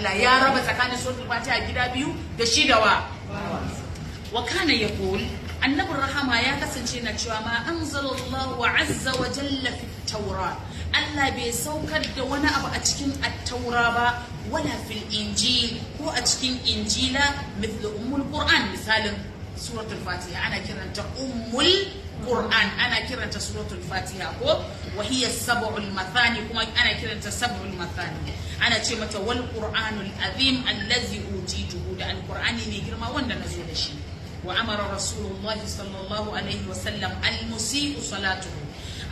Allah ya raba tsakanin suratul fatiha gida biyu da shi da wa kana yaqul annabin rahama ya kasance na cewa ma anzalallahu azza wa jalla fi taura Allah bai saukar da wani abu a cikin at-taura ba wala fil injil ko a cikin injila mithlu ummul qur'an misalin suratul fatiha ana kiranta ummul qur'an ana kiranta suratul fatiha ko wa hiya sab'ul mathani kuma ana kiranta sab'ul mathani ana ce mata wal qur'anul azim allazi utituhu da alqur'ani ne girma wanda nazo da shi wa amara rasulullahi sallallahu alaihi wa sallam al-musii'u salatuhu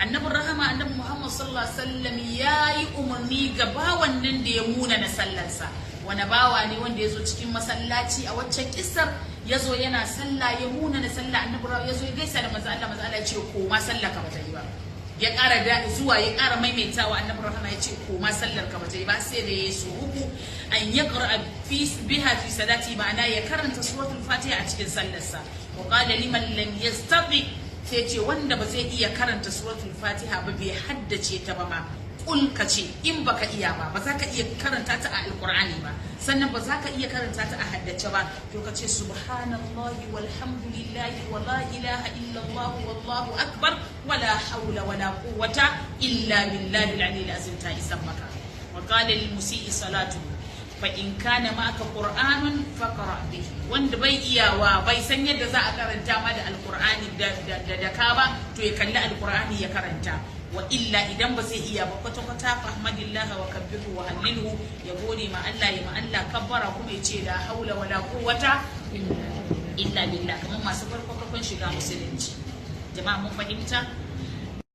annabin rahama annabi muhammad sallallahu alaihi wasallam yayi umarni ga bawan nan da ya muna na sallarsa wani bawa ne wanda ya zo cikin masallaci a waccan kissar ya zo yana sallah ya muna na sallah annabi rahama ya zo ya gaisa da manzo Allah ya ce ko ma sallah ka bata yi ba ya ƙara da zuwa ya ƙara maimaitawa annabi rahama ya ce ko ma sallar ka bata yi ba sai da ya so uku an yaqra biha fi salati ma'ana ya karanta suratul fatiha a cikin sallarsa wa qala liman lam yastati sai ce wanda ba zai iya karanta suratul fatiha ba bai haddace ta ba ma kul ka ce in baka iya ba za ka iya karanta ta a alqur'ani ba sannan ba za ka iya karanta ta a haddace ba to ka ce subhanallahi walhamdulillahi wa la ilaha illallah wallahu akbar wala hawla wala quwwata illa billahi al-aliyyil azim ta isan maka wa qala lil musii salatu fa in kana ma'aka qur'anun faqra bihi wanda bai iyawa bai san yadda za a karanta ma da alqur'ani da ka ba to ya kalli alqur'ani ya karanta wa illa idan ba zai iya ba kwata kwata fahmadillah wa kabbihu wa hallilhu ya gode ma Allah ya ma Allah kabbara kuma ya ce la haula wala quwwata illa billah kamar masu farko shiga musulunci jama'a mun fahimta